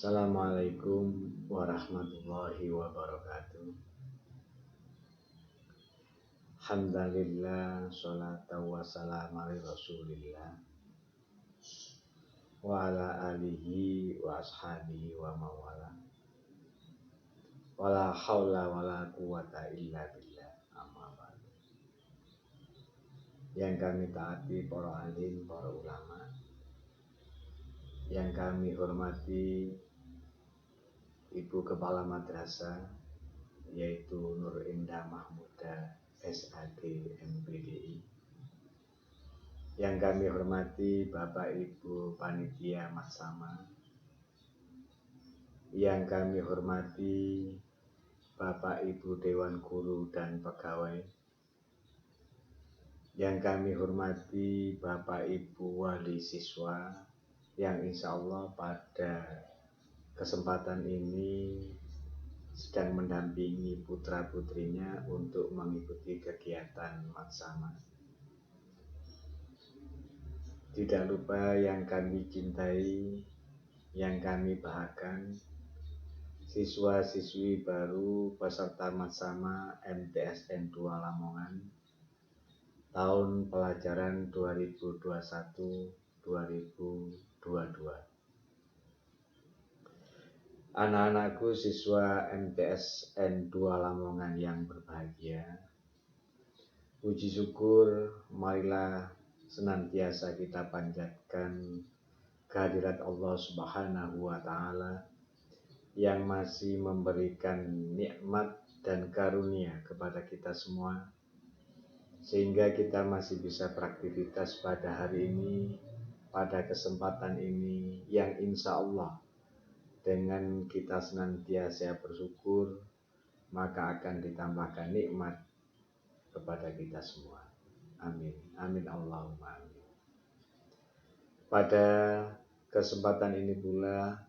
Assalamualaikum warahmatullahi wabarakatuh. Alhamdulillah, sholatu wassalamu ala rasulillah wa ala alihi wa ashabihi wa mawala wala hawla wala quwata illa billah, amma ba'du. Yang kami taati para alim, para ulama, yang kami hormati Ibu Kepala Madrasah yaitu Nur Indah Mahmuda SAG MPDI, yang kami hormati Bapak Ibu Panitia Maksama, yang kami hormati Bapak Ibu Dewan Guru dan Pegawai, yang kami hormati Bapak Ibu Wali Siswa, yang insya Allah pada kesempatan ini sedang mendampingi putra-putrinya untuk mengikuti kegiatan Maksama. Tidak lupa yang kami cintai, yang kami banggakan, siswa-siswi baru peserta Maksama MTSN 2 Lamongan tahun pelajaran 2021-2022. Anak-anakku siswa MTSN 2 Lamongan yang berbahagia, puji syukur marilah senantiasa kita panjatkan kehadirat Allah Subhanahu wa Ta'ala yang masih memberikan nikmat dan karunia kepada kita semua, sehingga kita masih bisa beraktivitas pada hari ini, pada kesempatan ini, yang insya Allah dengan kita senantiasa bersyukur maka akan ditambahkan nikmat kepada kita semua. Amin, amin Allahumma amin. Pada kesempatan ini pula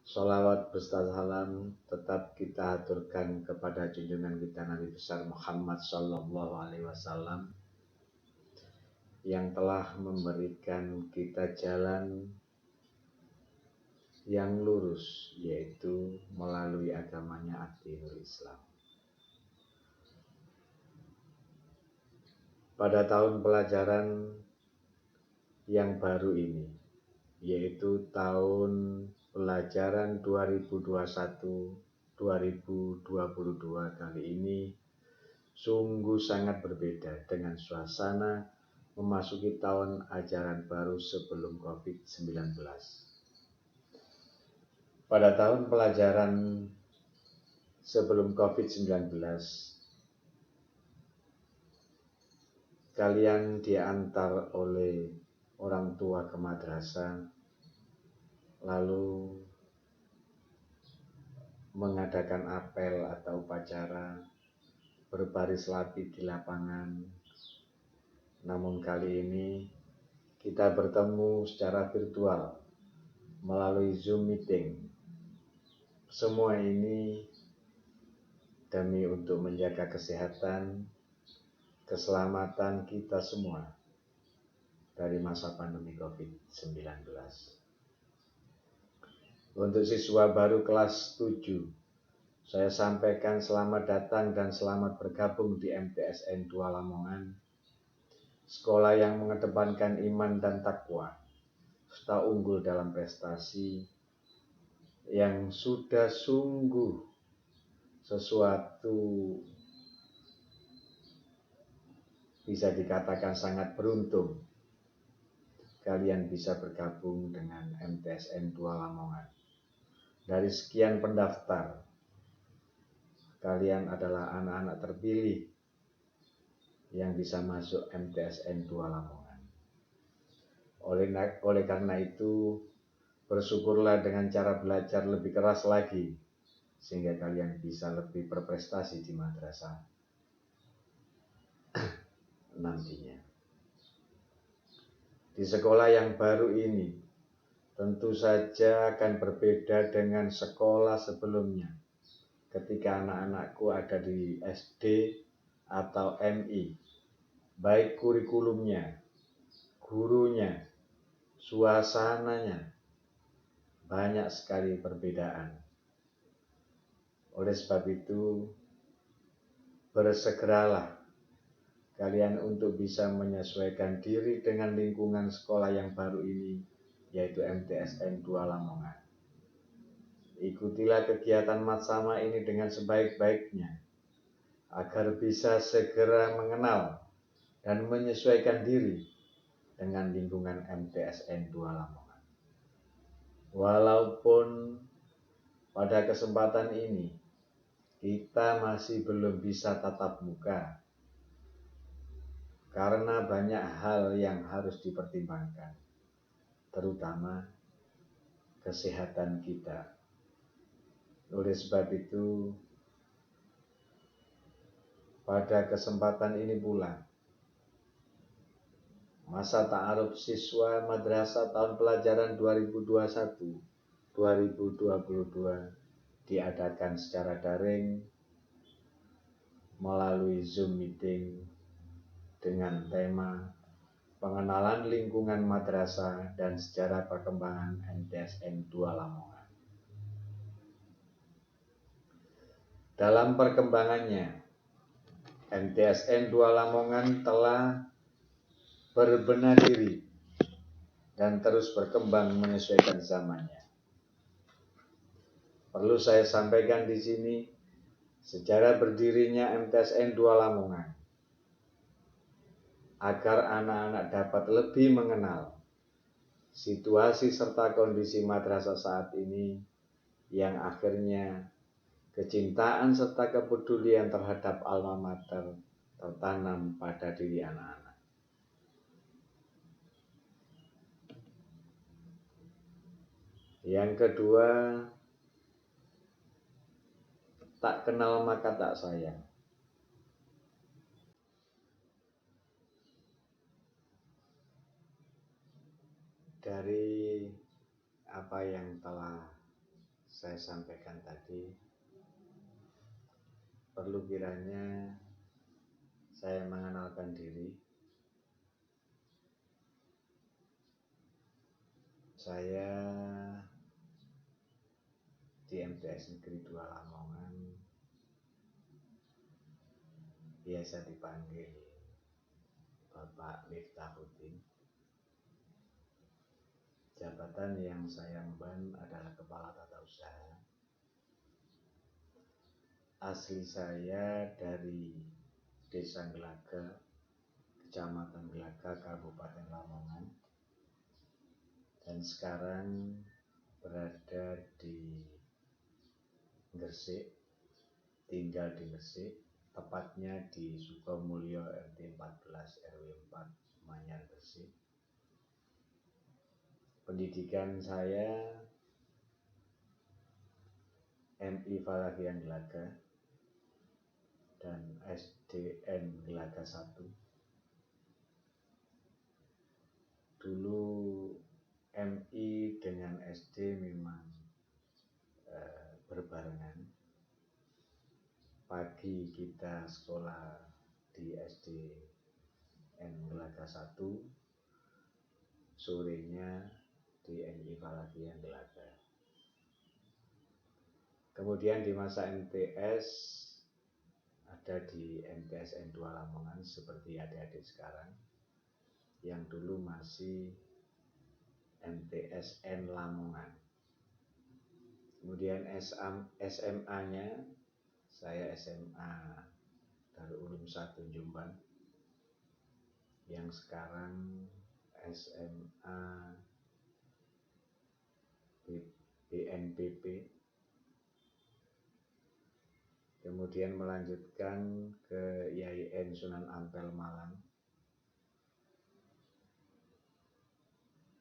sholawat beserta salam tetap kita aturkan kepada junjungan kita Nabi besar Muhammad Sallallahu Alaihi Wasallam yang telah memberikan kita jalan yang lurus, yaitu melalui agamanya ad-dinul Islam. Pada tahun pelajaran yang baru ini, yaitu tahun pelajaran 2021-2022 kali ini, sungguh sangat berbeda dengan suasana memasuki tahun ajaran baru sebelum COVID-19. Pada tahun pelajaran sebelum COVID-19, kalian diantar oleh orang tua ke madrasah, lalu mengadakan apel atau upacara berbaris rapi di lapangan. Namun kali ini kita bertemu secara virtual melalui Zoom meeting. Semua ini demi untuk menjaga kesehatan, keselamatan kita semua dari masa pandemi COVID-19. Untuk siswa baru kelas 7, saya sampaikan selamat datang dan selamat bergabung di MTSN 2 Lamongan, sekolah yang mengedepankan iman dan takwa, serta unggul dalam prestasi yang sudah sungguh sesuatu bisa dikatakan sangat beruntung kalian bisa bergabung dengan MTSN 2 Lamongan. Dari sekian pendaftar, kalian adalah anak-anak terpilih yang bisa masuk MTSN 2 Lamongan. Oleh karena itu, bersyukurlah dengan cara belajar lebih keras lagi, sehingga kalian bisa lebih berprestasi di madrasah nantinya. Di sekolah yang baru ini, tentu saja akan berbeda dengan sekolah sebelumnya. Ketika anak-anakku ada di SD atau MI, baik kurikulumnya, gurunya, suasananya, banyak sekali perbedaan. Oleh sebab itu, bersegeralah kalian untuk bisa menyesuaikan diri dengan lingkungan sekolah yang baru ini, yaitu MTSN 2 Lamongan. Ikutilah kegiatan Matsama ini dengan sebaik-baiknya, agar bisa segera mengenal dan menyesuaikan diri dengan lingkungan MTSN 2 Lamongan. Walaupun pada kesempatan ini kita masih belum bisa tatap muka, karena banyak hal yang harus dipertimbangkan, terutama kesehatan kita. Oleh sebab itu, pada kesempatan ini pula, masa ta'aruf siswa madrasah tahun pelajaran 2021-2022 diadakan secara daring melalui Zoom meeting dengan tema pengenalan lingkungan madrasah dan sejarah perkembangan MTSN 2 Lamongan. Dalam perkembangannya, MTSN 2 Lamongan telah berbenah diri dan terus berkembang menyesuaikan zamannya. Perlu saya sampaikan di sini sejarah berdirinya MTSN 2 Lamongan, agar anak-anak dapat lebih mengenal situasi serta kondisi madrasah saat ini, yang akhirnya kecintaan serta kepedulian terhadap alma mater tertanam pada diri anak-anak. Yang kedua, tak kenal maka tak sayang. Dari apa yang telah saya sampaikan tadi, perlu kiranya saya mengenalkan diri. Saya di MTS Negeri 2 Lamongan biasa dipanggil Bapak Miftahuddin. Jabatan yang saya emban adalah Kepala Tata Usaha. Asli saya dari Desa Gelaga, Kecamatan Gelaga, Kabupaten Lamongan, dan sekarang berada di Gresik, tinggal di Gresik, tepatnya di Sukomulyo RT 14 RW 4 Manyar, Gresik. Pendidikan saya MI Falakian Gelaga dan SDN Gelaga 1. Dulu MI dengan SD memang berbarengan. Pagi kita sekolah di SDN Gelaga 1, sorenya di MI Falakian Gelaga. Kemudian di masa MTS ada di MTSN 2 Lamongan seperti adik-adik sekarang, yang dulu masih MTSN Lamongan. Kemudian SMA-nya saya SMA Darul Ulum 1 Jombang, yang sekarang SMA BNPP. Kemudian melanjutkan ke IAIN Sunan Ampel Malang.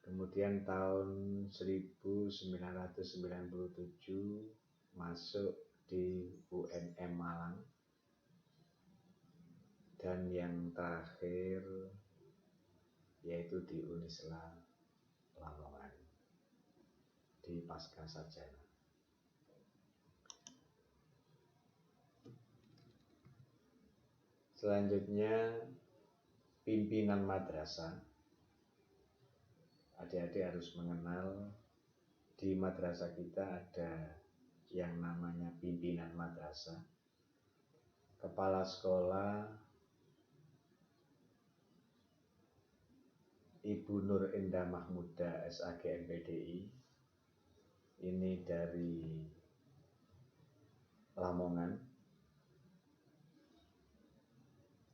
Kemudian tahun 1997 masuk di UNM Malang. Dan yang terakhir yaitu di Unisla Lamongan, di Pascasarjana. Selanjutnya, pimpinan madrasah. Adik-adik harus mengenal di madrasah kita ada yang namanya pimpinan madrasah, kepala sekolah Ibu Nur Indah Mahmuda SAG MPDI. Ini dari Lamongan,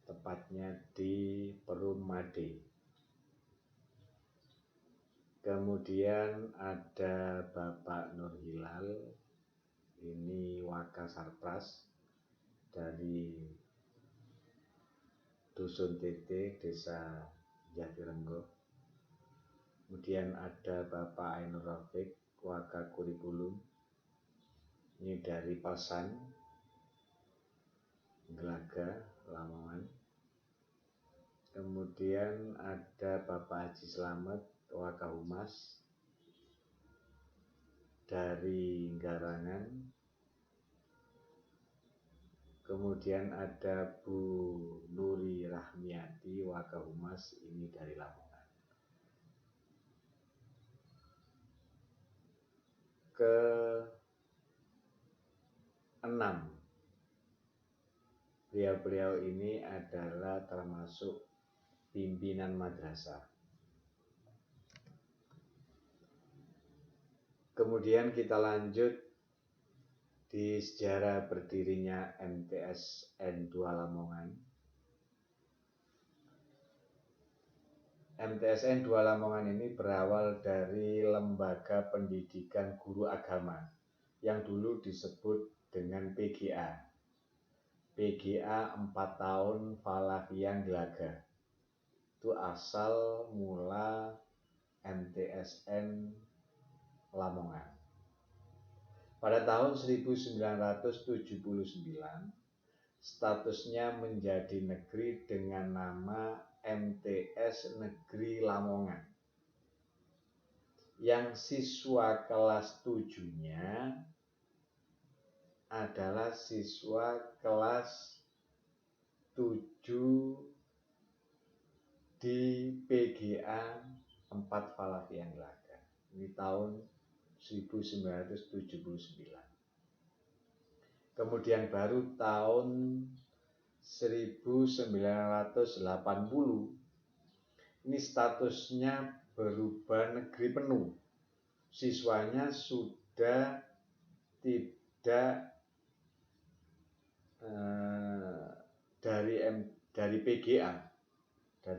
tepatnya di Perumade. Kemudian ada Bapak Nur Hilal, ini Wakasarpras dari Dusun Tete, Desa Jatirenggo. Kemudian ada Bapak Ainur Rafiq, Wakakurikulum, ini dari Pasan, Gelaga, Lamongan. Kemudian ada Bapak Haji Slamet, Wakahumas, dari Garangan. Kemudian ada Bu Nuri Rahmiati, Wakahumas, ini dari Lamongan. Keenam, beliau-beliau ini adalah termasuk pimpinan madrasah. Kemudian kita lanjut di sejarah berdirinya MTSN 2 Lamongan. MTSN 2 Lamongan ini berawal dari lembaga pendidikan guru agama yang dulu disebut dengan PGA. PGA 4 tahun Falakian Gelaga. Itu asal mula MTSN Lamongan. Pada tahun 1979, statusnya menjadi negeri dengan nama MTS Negeri Lamongan. Yang siswa kelas 7-nya adalah siswa kelas 7 di PGA 4 Falakian Gelaga. Ini tahun 1979. Kemudian baru tahun 1980 ini statusnya berubah negeri penuh. Siswanya sudah tidak dari PGA 4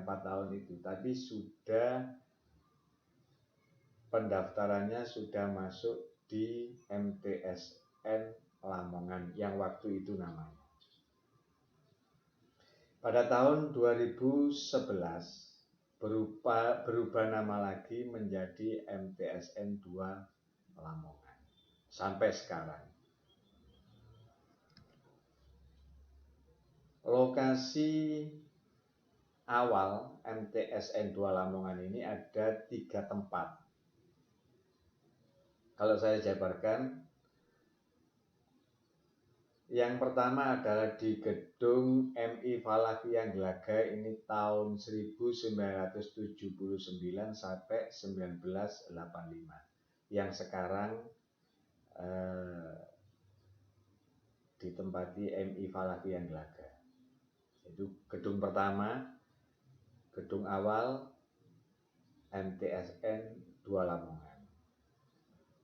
tahun itu, tapi sudah pendaftarannya sudah masuk di MTSN Lamongan yang waktu itu namanya. Pada tahun 2011 berubah nama lagi menjadi MTSN 2 Lamongan sampai sekarang. Lokasi awal MTSN 2 Lamongan ini ada 3 tempat. Kalau saya jabarkan, yang pertama adalah di gedung MI Falakian Gelaga, ini tahun 1979 sampai 1985, yang sekarang ditempati MI Falakian Gelaga. Itu gedung pertama, gedung awal MTSN 2 Lamongan.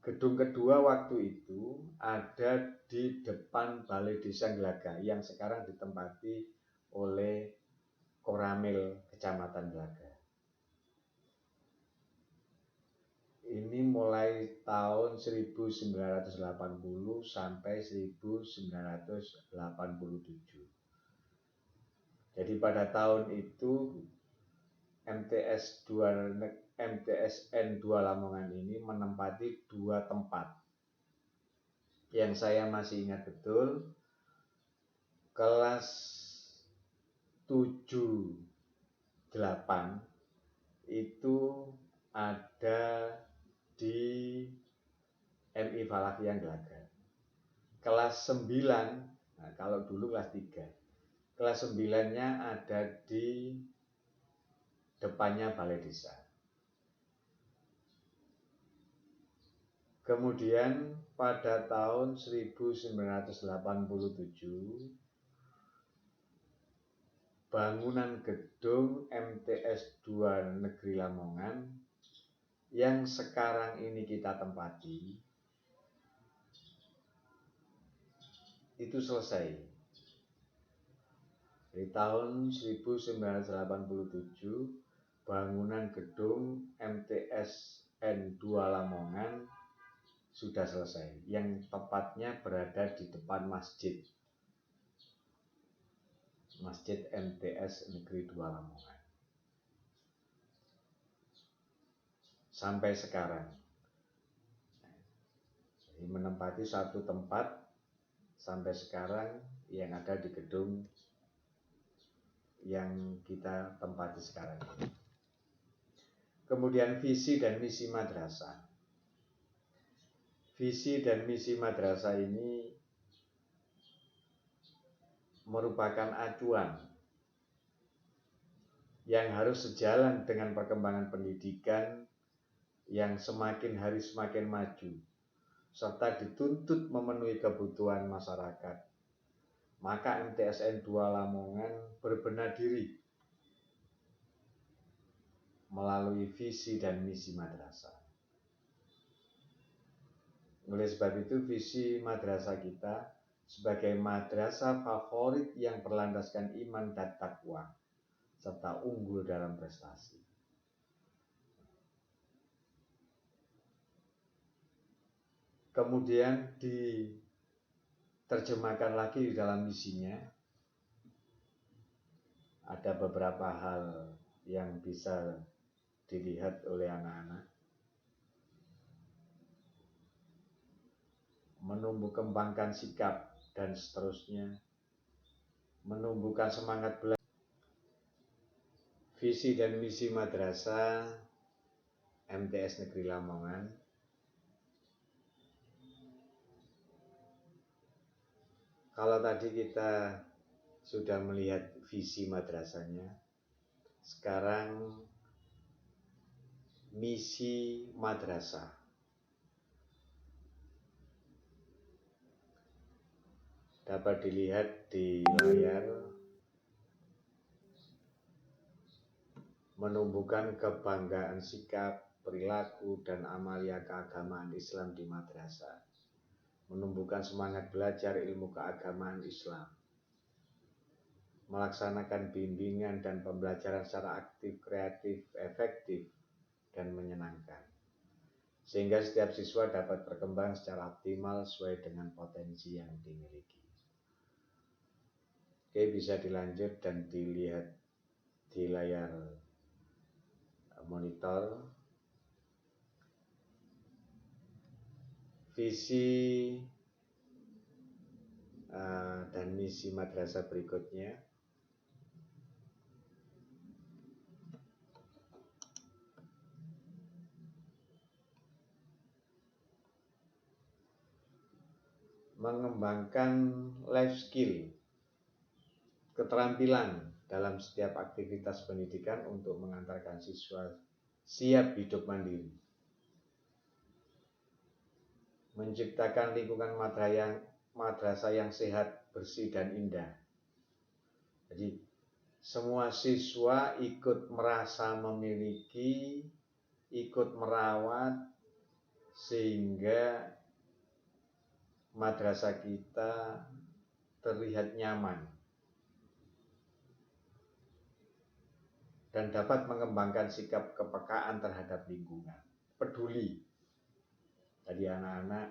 Gedung kedua waktu itu ada di depan Balai Desa Gelaga yang sekarang ditempati oleh Koramil Kecamatan Gelaga. Ini mulai tahun 1980 sampai 1987. Jadi pada tahun itu MTSN 2 Lamongan ini menempati 2 tempat. Yang saya masih ingat betul, kelas 7-8 itu ada di MI Falakian Gelaga. Kelas 9, nah kalau dulu kelas 3, kelas 9-nya ada di depannya Balai Desa. Kemudian pada tahun 1987 bangunan gedung MTS 2 Negeri Lamongan yang sekarang ini kita tempati itu selesai. Di tahun 1987 bangunan gedung MTS N2 Lamongan sudah selesai, yang tepatnya berada di depan Masjid MTS Negeri 2 Lamongan. Sampai sekarang. Jadi menempati satu tempat sampai sekarang yang ada di gedung yang kita tempati sekarang. Kemudian visi dan misi madrasah. Visi dan misi madrasah ini merupakan acuan yang harus sejalan dengan perkembangan pendidikan yang semakin hari semakin maju, serta dituntut memenuhi kebutuhan masyarakat. Maka MTSN 2 Lamongan berbenah diri melalui visi dan misi madrasah. Oleh sebab itu, visi madrasah kita sebagai madrasah favorit yang berlandaskan iman dan takwa, serta unggul dalam prestasi. Kemudian diterjemahkan lagi di dalam misinya, ada beberapa hal yang bisa dilihat oleh anak-anak. Menumbuh kembangkan sikap dan seterusnya, menumbuhkan semangat belajar. Visi dan misi madrasah MTS Negeri Lamongan kalau tadi kita sudah melihat visi madrasahnya, sekarang misi madrasah. Dapat dilihat di layar. Menumbuhkan kebanggaan sikap, perilaku, dan amalia keagamaan Islam di madrasah. Menumbuhkan semangat belajar ilmu keagamaan Islam. Melaksanakan bimbingan dan pembelajaran secara aktif, kreatif, efektif, dan menyenangkan. Sehingga setiap siswa dapat berkembang secara optimal sesuai dengan potensi yang dimiliki. Oke, bisa dilanjut dan dilihat di layar monitor. Visi dan misi madrasah berikutnya. Mengembangkan life skill, keterampilan dalam setiap aktivitas pendidikan untuk mengantarkan siswa siap hidup mandiri. Menciptakan lingkungan madrasah yang sehat, bersih, dan indah. Jadi semua siswa ikut merasa memiliki, ikut merawat, sehingga madrasah kita terlihat nyaman dan dapat mengembangkan sikap kepekaan terhadap lingkungan, peduli. Tadi anak-anak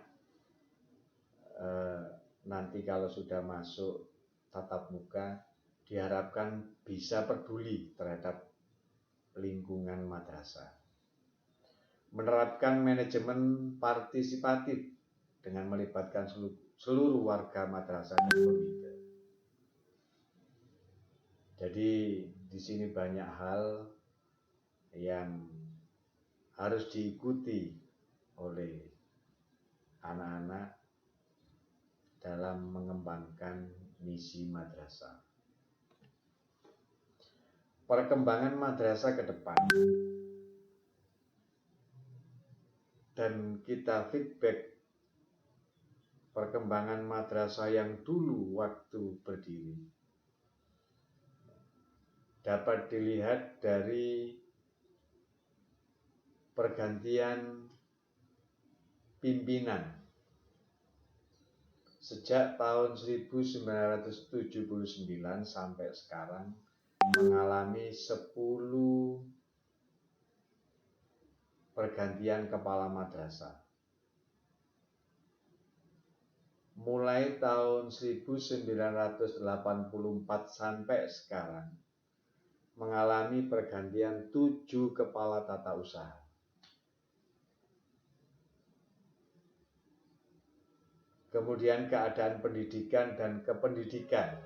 nanti kalau sudah masuk tatap muka diharapkan bisa peduli terhadap lingkungan madrasah. Menerapkan manajemen partisipatif dengan melibatkan seluruh warga madrasah dan komite. Jadi di sini banyak hal yang harus diikuti oleh anak-anak dalam mengembangkan misi madrasah. Perkembangan madrasah ke depan. dan kita feedback perkembangan madrasah yang dulu waktu berdiri, dapat dilihat dari pergantian pimpinan sejak tahun 1979 sampai sekarang, mengalami 10 pergantian kepala madrasah. Mulai tahun 1984 sampai sekarang, mengalami pergantian 7 kepala tata usaha. Kemudian keadaan pendidikan dan kependidikan.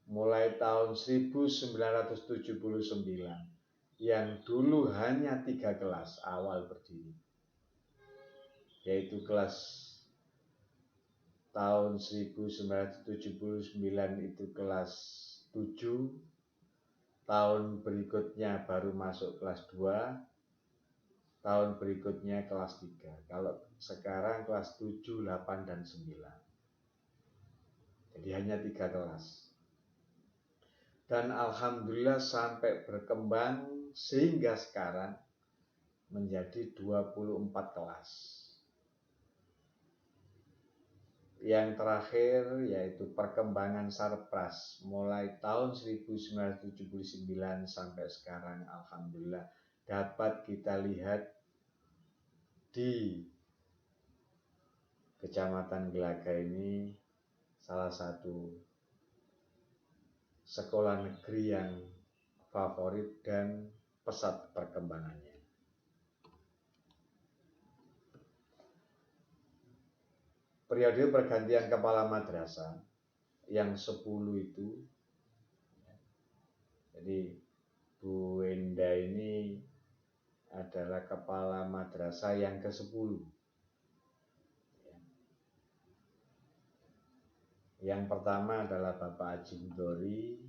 Mulai tahun 1979, yang dulu hanya 3 kelas awal berdiri, yaitu kelas tahun 1979 itu kelas 7, tahun berikutnya baru masuk kelas 2, tahun berikutnya kelas 3. Kalau sekarang kelas 7, 8, dan 9. Jadi hanya 3 kelas. Dan alhamdulillah sampai berkembang sehingga sekarang menjadi 24 kelas. Yang terakhir yaitu perkembangan Sarpras mulai tahun 1979 sampai sekarang, alhamdulillah dapat kita lihat di Kecamatan Gelaga ini salah satu sekolah negeri yang favorit dan pesat perkembangannya. Periode pergantian kepala madrasah yang 10 itu, jadi Bu Enda ini adalah kepala madrasah yang ke-10. Yang pertama adalah Bapak Haji Hudori,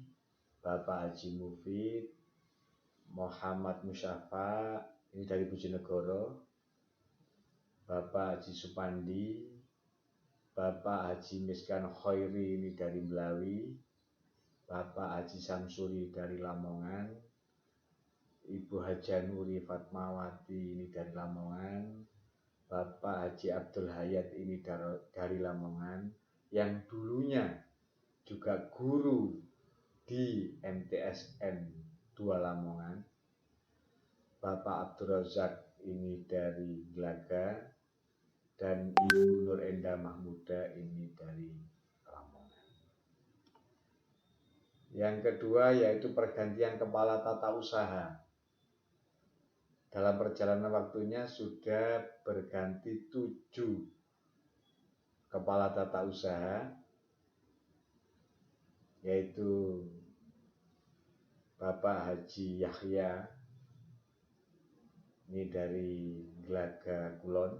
Bapak Haji Mufid, Muhammad Musyafa, ini dari Bojonegoro, Bapak Haji Supandi, Bapak Haji Miskan Khairi ini dari Melawi, Bapak Haji Samsuri dari Lamongan, Ibu Haja Nuri Fatmawati ini dari Lamongan, Bapak Haji Abdul Hayat ini dari Lamongan, yang dulunya juga guru di MTSN 2 Lamongan, Bapak Abdul Razak ini dari Gelaga, dan Ibu Nur Enda Mahmuda ini dari Lamongan. Yang kedua yaitu pergantian kepala tata usaha. Dalam perjalanan waktunya sudah berganti 7 kepala tata usaha, yaitu Bapak Haji Yahya ini dari Gelaga Kulon,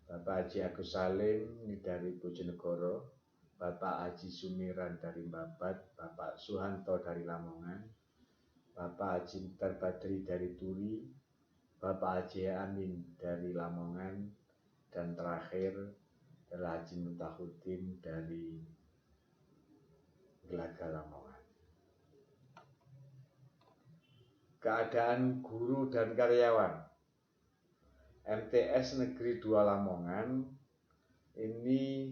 Bapak Haji Agus Salim ini dari Bojonegoro, Bapak Haji Sumiran dari Babat, Bapak Suhanto dari Lamongan, Bapak Haji Mukhtar Badri dari Turi, Bapak Haji Amin dari Lamongan, dan terakhir adalah Haji Mutahuddin dari Gelaga Lamongan. Keadaan guru dan karyawan MTS Negeri 2 Lamongan ini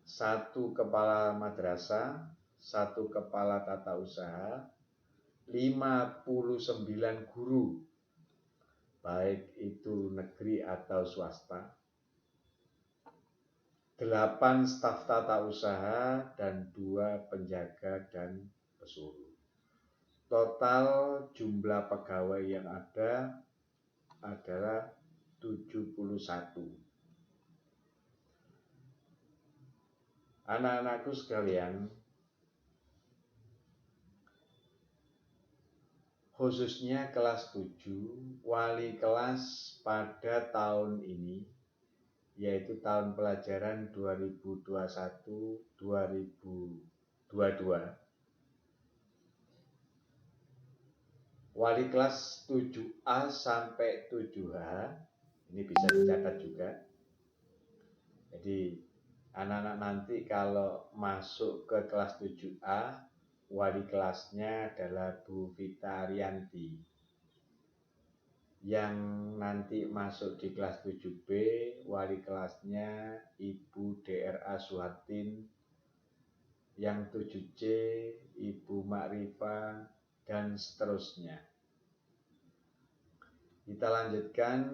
1 kepala madrasah, 1 kepala tata usaha, 59 guru, baik itu negeri atau swasta, 8 staf tata usaha, dan 2 penjaga dan pesuruh. Total jumlah pegawai yang ada adalah 71. Anak-anakku sekalian, khususnya kelas 7, wali kelas pada tahun ini, yaitu tahun pelajaran 2021-2022, wali kelas 7A sampai 7H, ini bisa dicatat juga. Jadi anak-anak nanti kalau masuk ke kelas 7A, wali kelasnya adalah Bu Vita Arianti. Yang nanti masuk di kelas 7B, wali kelasnya Ibu DRA Suhatin. Yang 7C, Ibu Makrifa, dan seterusnya. Kita lanjutkan.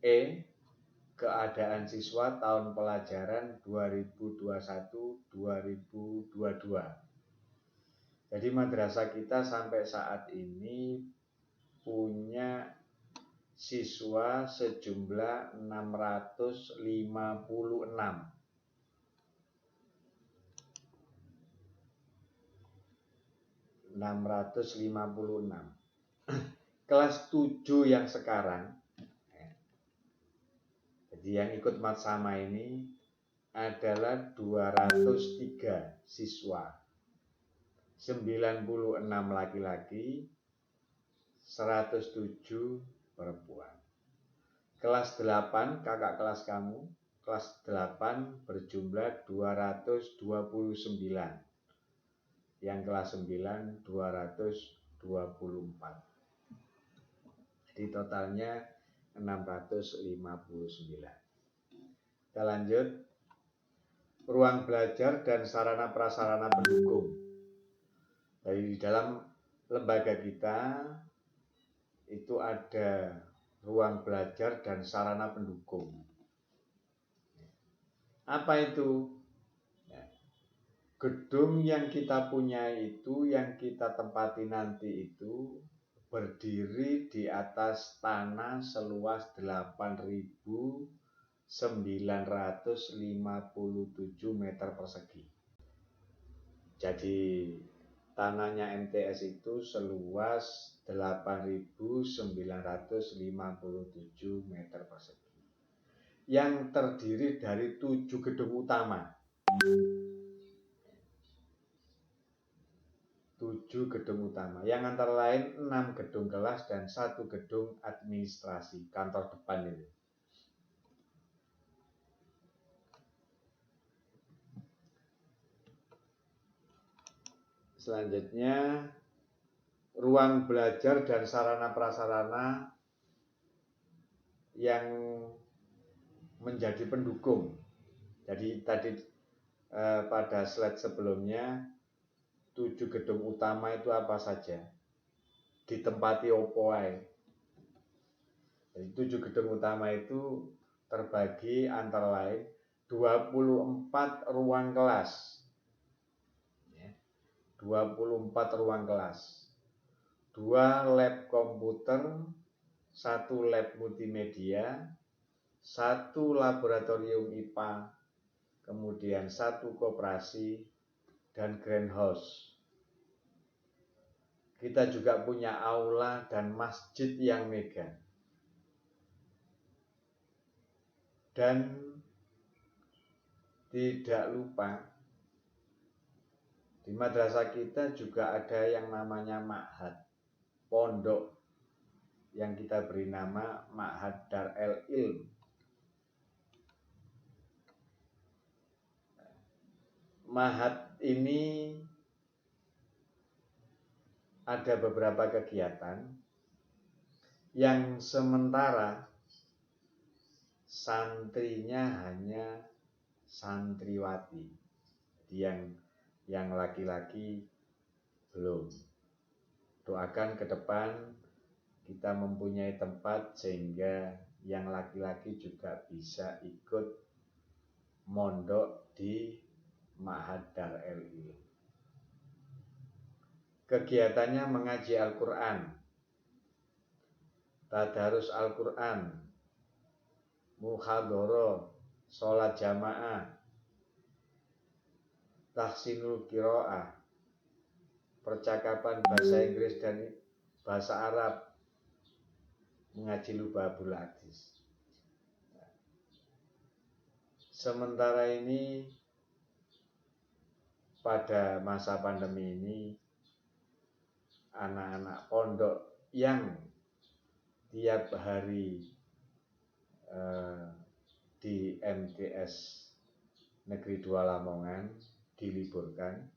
E. Keadaan siswa tahun pelajaran 2021-2022. Jadi madrasah kita sampai saat ini punya siswa sejumlah 656. Kelas 7 yang sekarang, jadi yang ikut matsama ini adalah 203 siswa, 96 laki-laki, 107 perempuan. Kelas 8, kakak kelas kamu, kelas 8 berjumlah 229. Yang kelas 9 224. Jadi totalnya 659. Kita lanjut. Ruang belajar dan sarana prasarana pendukung. Dari dalam lembaga kita itu ada ruang belajar dan sarana pendukung. Apa itu? Gedung yang kita punya itu, yang kita tempati nanti itu berdiri di atas tanah seluas 8.957 meter persegi. Jadi tanahnya MTS itu seluas 8.957 meter persegi. Yang terdiri dari 7 gedung utama. 7 gedung utama, yang antara lain 6 gedung kelas dan 1 gedung administrasi, kantor depan itu. Selanjutnya, ruang belajar dan sarana prasarana yang menjadi pendukung. Jadi tadi pada slide sebelumnya 7 gedung utama itu apa saja? Ditempati opo ae. Jadi 7 gedung utama itu terbagi antara lain 24 ruang kelas. 24 ruang kelas. 2 lab komputer, 1 lab multimedia, 1 laboratorium IPA, kemudian 1 koperasi, dan greenhouse. Kita juga punya aula dan masjid yang megah. Dan tidak lupa, di madrasah kita juga ada yang namanya ma'had, pondok, yang kita beri nama Ma'had Darul Ilm. Ma'had ini ada beberapa kegiatan yang sementara santrinya hanya santriwati, yang laki-laki belum. Doakan ke depan kita mempunyai tempat sehingga yang laki-laki juga bisa ikut mondok di Ma'had Darul Ilm. Kegiatannya mengaji Al-Quran, tadarus Al-Quran, muhadharah, sholat jamaah, tahsinul qiraah, percakapan bahasa Inggris dan bahasa Arab, mengaji lubabul hadis. Sementara ini pada masa pandemi ini anak-anak pondok yang tiap hari di MTS Negeri 2 Lamongan diliburkan,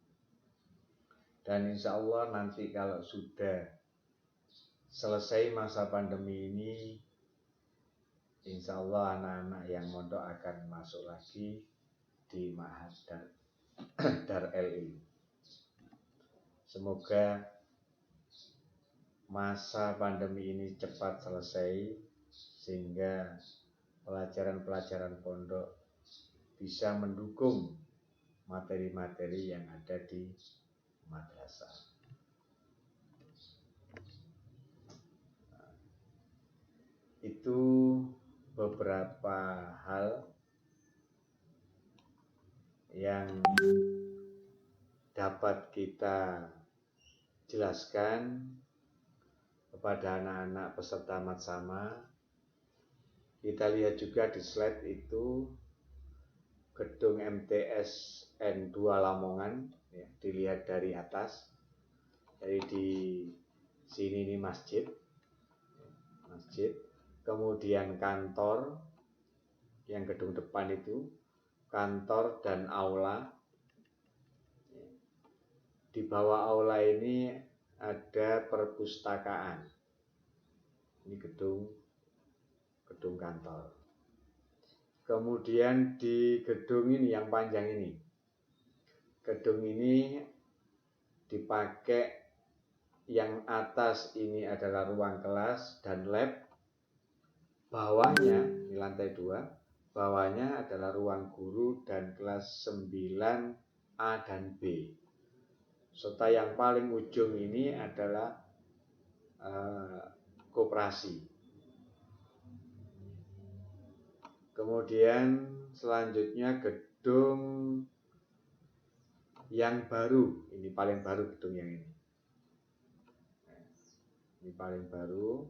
dan insya Allah nanti kalau sudah selesai masa pandemi ini, insya Allah anak-anak yang mondok akan masuk lagi di Ma'had Dar LI. Semoga masa pandemi ini cepat selesai sehingga pelajaran-pelajaran pondok bisa mendukung materi-materi yang ada di madrasah. Itu beberapa hal yang dapat kita jelaskan kepada anak-anak peserta Matsama. Kita lihat juga di slide itu gedung MTS N2 Lamongan, ya, dilihat dari atas. Jadi di sini ini masjid, kemudian kantor, yang gedung depan itu kantor dan aula. Di bawah aula ini ada perpustakaan. Ini gedung kantor. Kemudian di gedung ini yang panjang ini, gedung ini dipakai, yang atas ini adalah ruang kelas dan lab. Bawahnya, ini lantai 2, bawahnya adalah ruang guru dan kelas 9A dan B. Serta yang paling ujung ini adalah koperasi. Kemudian selanjutnya gedung yang baru, ini paling baru gedung yang ini. Ini paling baru.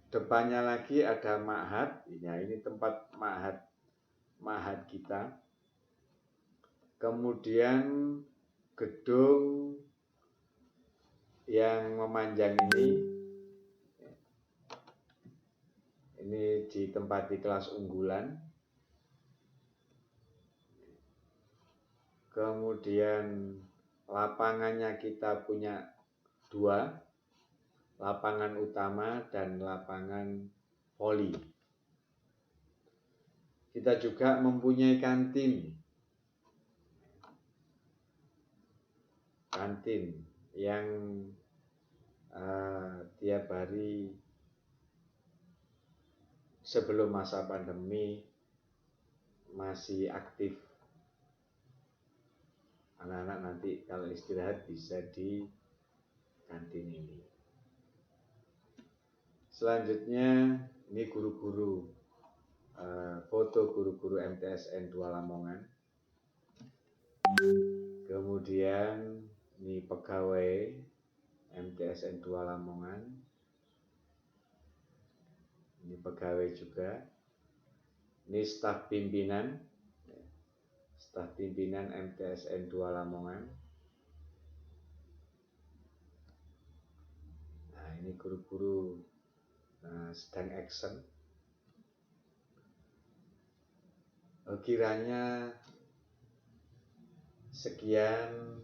Depannya lagi ada ma'had, ya, ini tempat ma'had kita. Kemudian gedung yang memanjang ini ditempati kelas unggulan. Kemudian lapangannya kita punya 2, lapangan utama dan lapangan voli. Kita juga mempunyai kantin yang tiap hari sebelum masa pandemi masih aktif. Anak-anak nanti kalau istirahat bisa di kantin ini. Selanjutnya ini guru-guru, foto guru-guru MTSN 2 Lamongan. Kemudian ini pegawai MTSN 2 Lamongan. Ini pegawai juga. Ini staf pimpinan MTSN 2 Lamongan. Nah, ini guru-guru sedang action. Kiranya sekian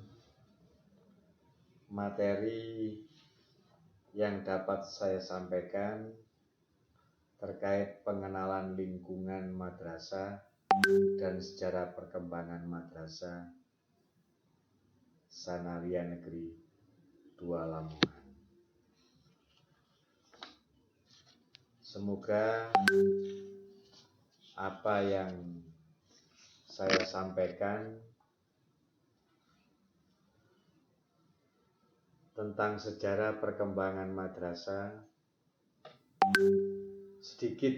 materi yang dapat saya sampaikan terkait pengenalan lingkungan madrasah dan sejarah perkembangan madrasah Sanawiyah Negeri 2 Lamongan. Semoga apa yang saya sampaikan tentang sejarah perkembangan madrasah sedikit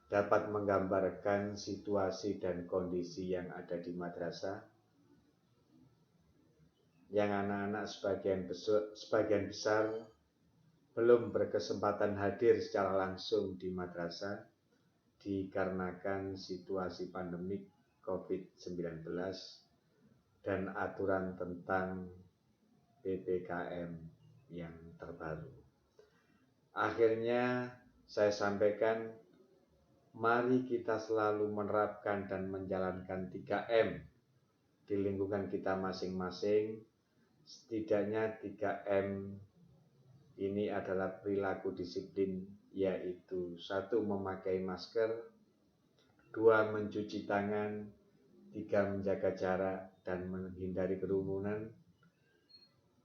dapat menggambarkan situasi dan kondisi yang ada di madrasah, yang anak-anak sebagian besar belum berkesempatan hadir secara langsung di madrasah dikarenakan situasi pandemik COVID-19 dan aturan tentang PPKM yang terbaru. Akhirnya saya sampaikan, mari kita selalu menerapkan dan menjalankan 3M di lingkungan kita masing-masing. Setidaknya 3M ini adalah perilaku disiplin, yaitu 1. Memakai masker, 2. Mencuci tangan, 3. Menjaga jarak dan menghindari kerumunan.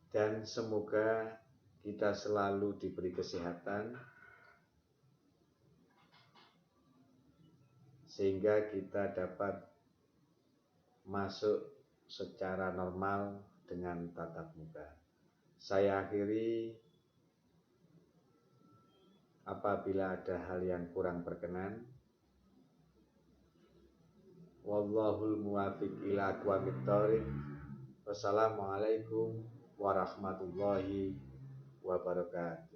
Dan semoga kita selalu diberi kesehatan sehingga kita dapat masuk secara normal dengan tatap muka. Saya akhiri, apabila ada hal yang kurang berkenan, wallahul muwaffiq ila aqwamit thoriq. Wassalamualaikum warahmatullahi wabarakatuh.